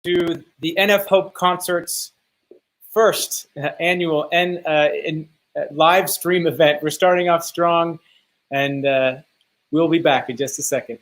To the NF Hope Concert's first annual live stream event. We're starting off strong, and we'll be back in just a second.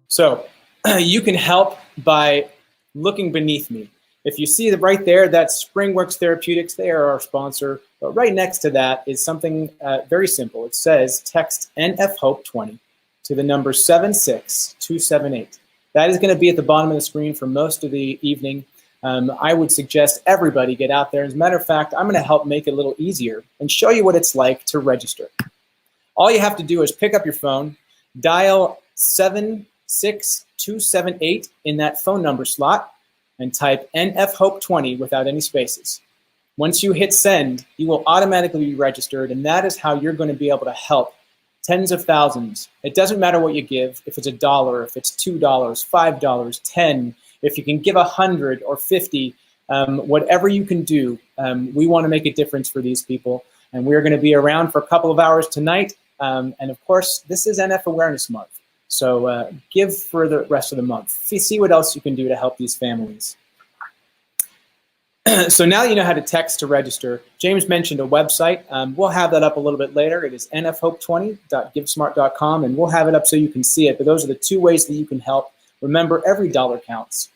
So you can help by looking beneath me. If you see right there, that's SpringWorks Therapeutics. They are our sponsor. But right next to that is something very simple. It says text NF Hope 20 to the number 76278. That is going to be at the bottom of the screen for most of the evening. I would suggest everybody get out there. As a matter of fact, I'm going to help make it a little easier and show you what it's like to register. All you have to do is pick up your phone, dial 76278 in that phone number slot, and type NF Hope 20 without any spaces. Once you hit send, you will automatically be registered, and that is how you're going to be able to help tens of thousands. It doesn't matter what you give, if it's $1, if it's $2, $5, 10, if you can give 100 or 50, whatever you can do, we want to make a difference for these people. And we're going to be around for a couple of hours tonight. And of course, this is NF Awareness Month. So give for the rest of the month. See what else you can do to help these families. So now you know how to text to register. James mentioned a website. We'll have that up a little bit later. It is nfhope20.givesmart.com, and we'll have it up so you can see it. But those are the two ways that you can help. Remember, every dollar counts.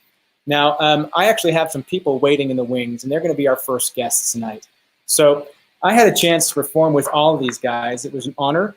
Now, I actually have some people waiting in the wings, and they're going to be our first guests tonight. So I had a chance to perform with all of these guys. It was an honor.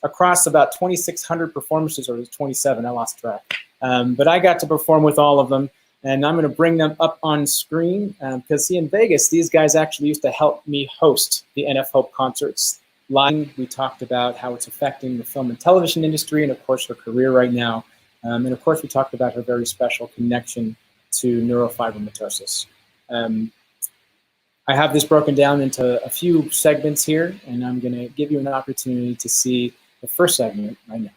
Across about 2,600 performances, or 27, I lost track. But I got to perform with all of them, and I'm going to bring them up on screen because, see, in Vegas, these guys actually used to help me host the NF Hope concerts live. We talked about how it's affecting the film and television industry, and of course, her career right now. And of course, we talked about her very special connection to neurofibromatosis. I have this broken down into a few segments here, and I'm going to give you an opportunity to see the first segment right now.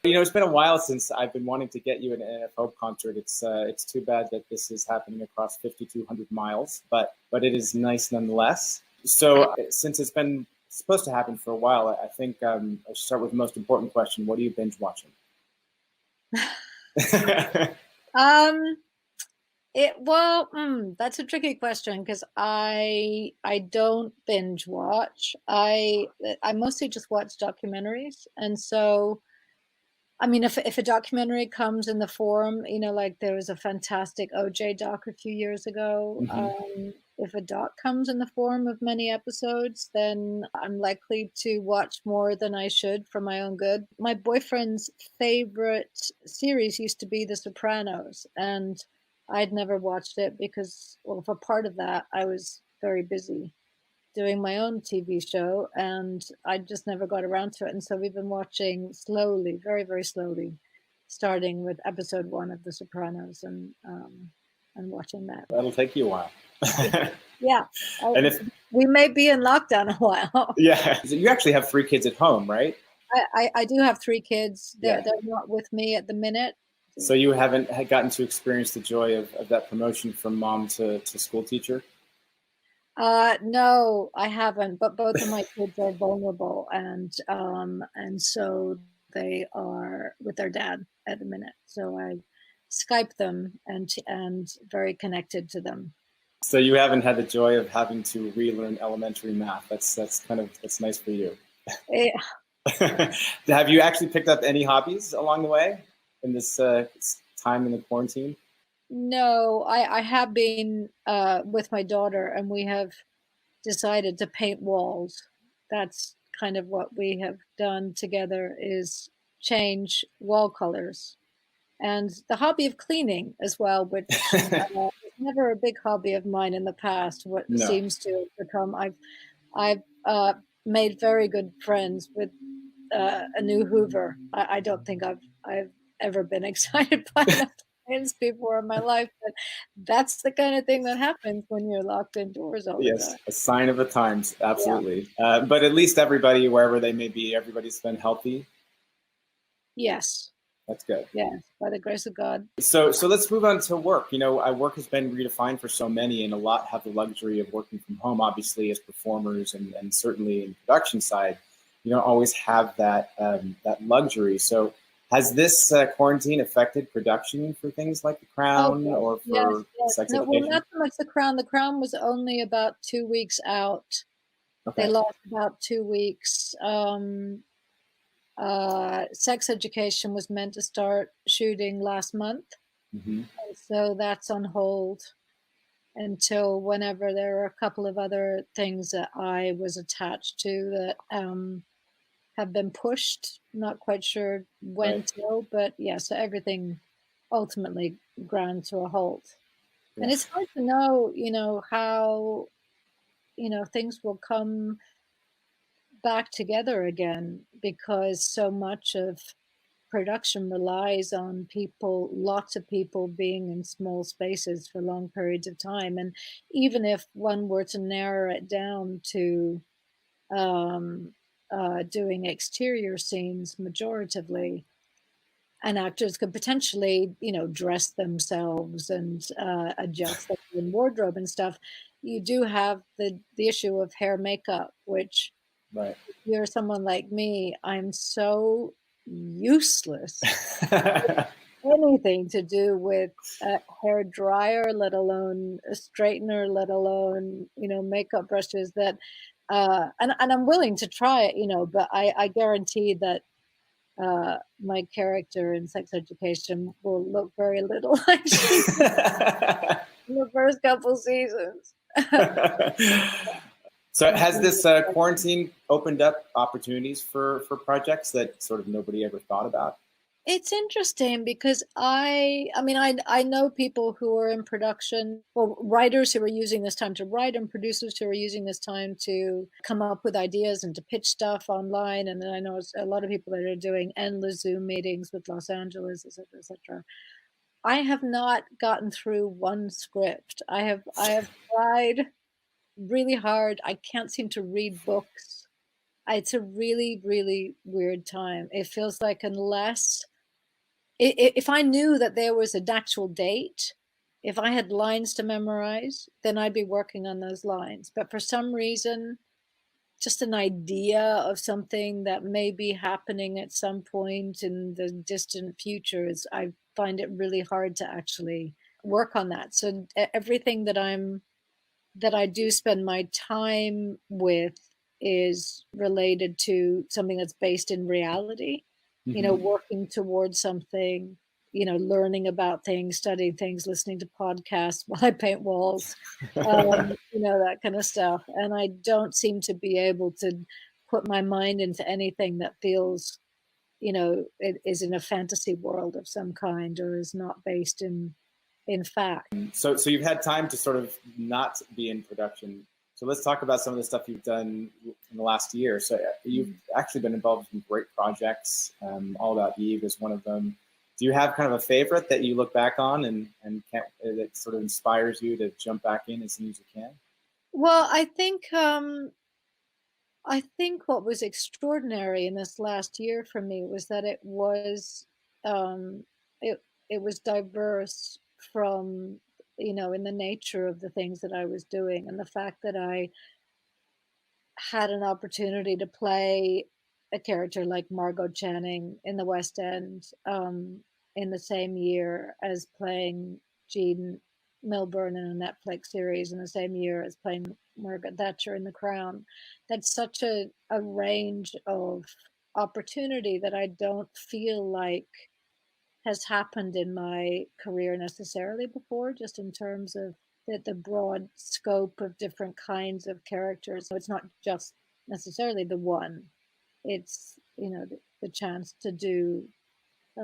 You know, it's been a while since I've been wanting to get you an NF Hope concert. It's too bad that this is happening across 5,200 miles, but it is nice nonetheless. So since it's been supposed to happen for a while, I think I should start with the most important question. What are you binge watching? That's a tricky question because I don't binge watch. I mostly just watch documentaries, and so I mean, if a documentary comes in the form, you know, like there was a fantastic OJ doc a few years ago. Mm-hmm. If a doc comes in the form of many episodes, then I'm likely to watch more than I should for my own good. My boyfriend's favorite series used to be The Sopranos, and I'd never watched it because, well, for part of that, I was very busy doing my own TV show, and I just never got around to it. And so we've been watching slowly, very, very slowly, starting with episode 1 of The Sopranos and watching that. That'll take you a while. Yeah. And we may be in lockdown a while. Yeah. You actually have 3 kids at home, right? I do have 3 kids. They're not with me at the minute. So you haven't gotten to experience the joy of that promotion from mom to school teacher? No, I haven't, but both of my kids are vulnerable, and so they are with their dad at the minute. So I Skype them and very connected to them. So you haven't had the joy of having to relearn elementary math. That's nice for you. Yeah. Have you actually picked up any hobbies along the way in this time in the quarantine? No, I have been with my daughter, and we have decided to paint walls. That's kind of what we have done together, is change wall colors. And the hobby of cleaning as well, which was never a big hobby of mine in the past. What No. seems to have become, I've made very good friends with a new Hoover. I don't think I've ever been excited by enough plants before in my life, but that's the kind of thing that happens when you're locked indoors all the Yes, time. a sign of the times, Yeah. absolutely. But at least everybody, wherever they may be, everybody's been healthy. Yes. That's good. Yes. By the grace of God. So let's move on to work. Work has been redefined for so many, and a lot have the luxury of working from home. Obviously, as performers, and certainly in the production side, you don't always have that luxury. So, has this quarantine affected production for things like The Oh, Crown yes, or yes, for yes. Sex No, well, Education? not so much The Crown. The Crown was only about 2 weeks out. They Okay. lost about 2 weeks. Sex Education was meant to start shooting last month, Mm-hmm. and so that's on hold until whenever. There are a couple of other things that I was attached to that have been pushed. Not quite sure when Right. till, but yeah, so everything ultimately ground to a halt. And it's Yes. hard to know, how, things will come back together again, because so much of production relies on people, lots of people being in small spaces for long periods of time. And even if one were to narrow it down to um, doing exterior scenes majoritively, and actors could potentially, dress themselves and adjust their own wardrobe and stuff. You do have the issue of hair makeup, which, Right. if you're someone like me, I'm so useless. Anything to do with a hair dryer, let alone a straightener, let alone, makeup brushes, that and I'm willing to try it, but I guarantee that my character in Sex Education will look very little like she did in the first couple seasons. So has this quarantine opened up opportunities for projects that sort of nobody ever thought about? It's interesting because I know people who are in production, well, writers who are using this time to write, and producers who are using this time to come up with ideas and to pitch stuff online. And then I know a lot of people that are doing endless Zoom meetings with Los Angeles, et cetera, et cetera. I have not gotten through one script. I have tried really hard. I can't seem to read books. It's a really, really weird time. It feels like, unless if I knew that there was an actual date, if I had lines to memorize, then I'd be working on those lines. But for some reason, just an idea of something that may be happening at some point in the distant future, I find it really hard to actually work on that. So everything that I do spend my time with is related to something that's based in reality, Mm-hmm. working towards something, learning about things, studying things, listening to podcasts while I paint walls, that kind of stuff. And I don't seem to be able to put my mind into anything that feels, it is in a fantasy world of some kind, or is not based in fact. So you've had time to sort of not be in production. So let's talk about some of the stuff you've done in the last year. So you've actually been involved in great projects. All About Eve is one of them. Do you have kind of a favorite that you look back on that sort of inspires you to jump back in as soon as you can? Well, I think what was extraordinary in this last year for me was that um, it was diverse from, in the nature of the things that I was doing, and the fact that I had an opportunity to play a character like Margot Channing in the West End, in the same year as playing Jean Milburn in a Netflix series, in the same year as playing Margaret Thatcher in The Crown. That's such a range of opportunity that I don't feel like has happened in my career necessarily before, just in terms of the broad scope of different kinds of characters. So it's not just necessarily the one. It's, the chance to do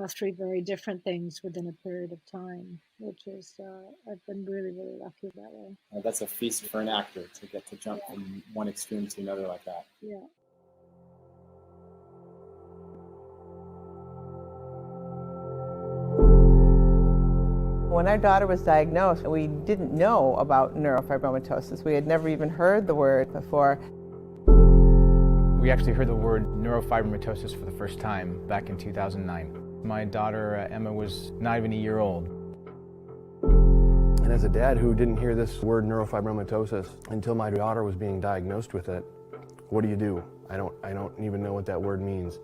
three very different things within a period of time, which is, I've been really, really lucky that way. That's a feast for an actor to get to jump from one extreme to another like that. Yeah. When our daughter was diagnosed, we didn't know about neurofibromatosis. We had never even heard the word before. We actually heard the word neurofibromatosis for the first time back in 2009. My daughter, Emma, was not even a year old. And as a dad who didn't hear this word neurofibromatosis until my daughter was being diagnosed with it, what do? I don't even know what that word means.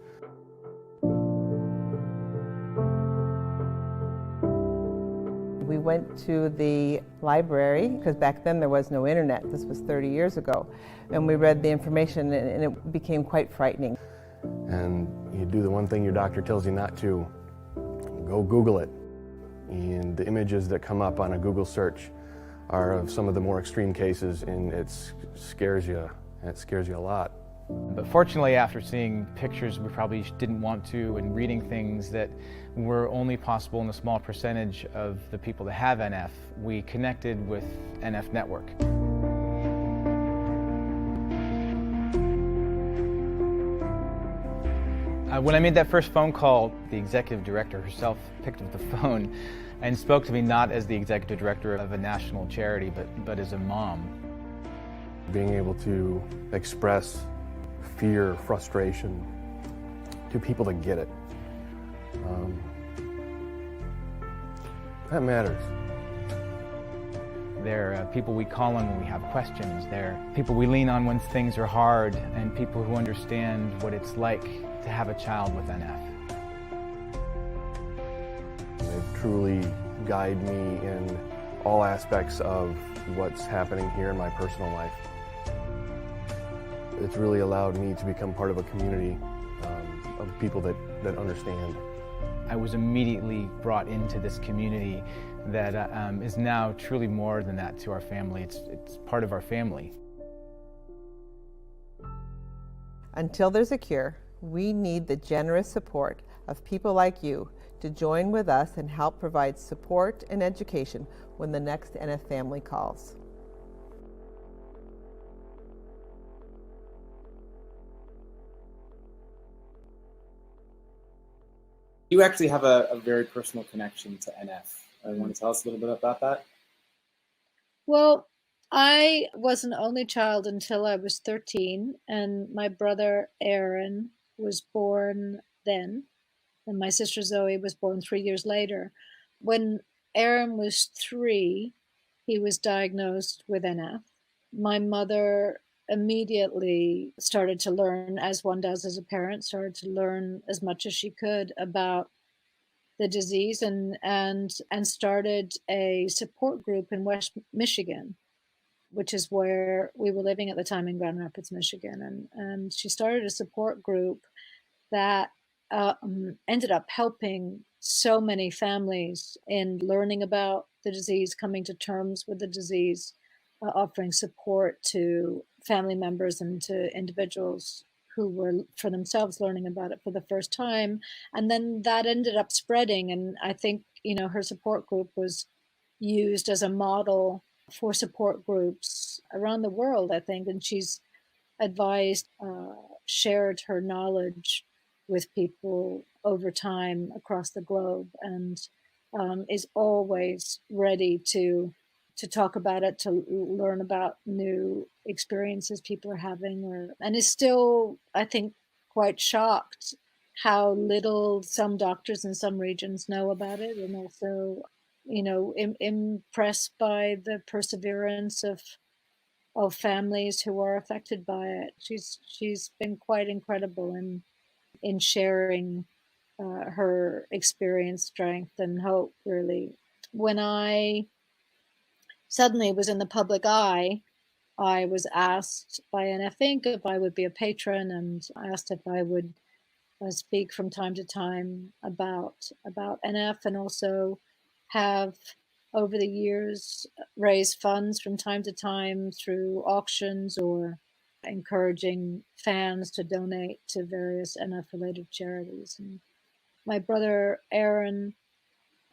We went to the library, because back then there was no internet. This was 30 years ago. And we read the information, and it became quite frightening. And you do the one thing your doctor tells you not to. Go Google it. And the images that come up on a Google search are of some of the more extreme cases, and it scares you. And it scares you a lot. But fortunately, after seeing pictures we probably didn't want to, and reading things that were only possible in a small percentage of the people that have NF, we connected with NF Network. When I made that first phone call, the executive director herself picked up the phone and spoke to me not as the executive director of a national charity, but as a mom. Being able to express fear, frustration to people that get it, that matters. They're people we call on when we have questions. They're people we lean on when things are hard, and people who understand what it's like to have a child with NF. They truly guide me in all aspects of what's happening here in my personal life. It's really allowed me to become part of a community of people that understand. I was immediately brought into this community that is now truly more than that to our family. It's part of our family. Until there's a cure, we need the generous support of people like you to join with us and help provide support and education when the next NF family calls. You actually have a very personal connection to NF. You want to tell us a little bit about that? Well, I was an only child until I was 13, and my brother Aaron was born then, and my sister Zoe was born 3 years later. When Aaron was 3, he was diagnosed with NF. My mother immediately started to learn, as one does as a parent, started to learn as much as she could about the disease, and started a support group in West Michigan, which is where we were living at the time, in Grand Rapids, Michigan. And she started a support group that ended up helping so many families in learning about the disease, coming to terms with the disease, offering support to family members and to individuals who were for themselves learning about it for the first time. And then that ended up spreading. And I think, her support group was used as a model for support groups around the world, I think. And she's advised, shared her knowledge with people over time across the globe, and is always ready to talk about it, to learn about new experiences people are having, and is still, I think, quite shocked how little some doctors in some regions know about it, and also, impressed by the perseverance of families who are affected by it. She's been quite incredible in sharing her experience, strength, and hope, really. When I suddenly was in the public eye, I was asked by NF Inc. if I would be a patron, and asked if I would speak from time to time about NF, and also have over the years raised funds from time to time through auctions or encouraging fans to donate to various NF-related charities. And my brother Aaron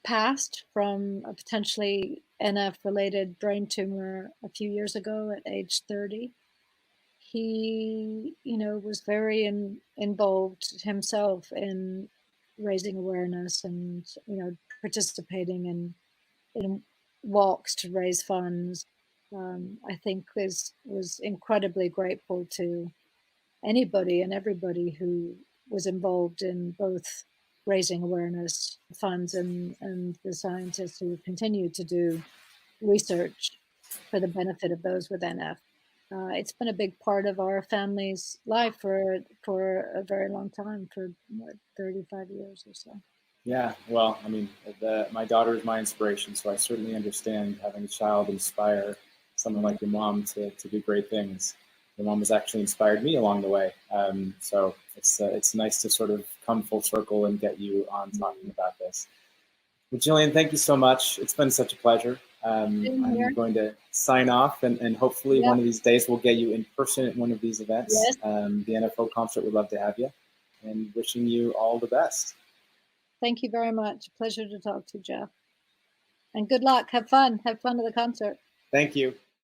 passed from a potentially NF-related brain tumor a few years ago at age 30. He, was very involved himself in raising awareness and, participating in walks to raise funds. I think was incredibly grateful to anybody and everybody who was involved in both raising awareness funds and the scientists who continue to do research for the benefit of those with NF. It's been a big part of our family's life for a very long time, for 35 years or so. Yeah, well, I mean, my daughter is my inspiration, so I certainly understand having a child inspire someone like your mom to do great things. Your mom has actually inspired me along the way. So it's nice to sort of come full circle and get you on talking about this. Well, Jillian, thank you so much. It's been such a pleasure. I'm going to sign off, and hopefully one of these days we'll get you in person at one of these events. Yes. The NFL concert would love to have you, and wishing you all the best. Thank you very much. Pleasure to talk to you, Jeff. And good luck. Have fun. Have fun at the concert. Thank you.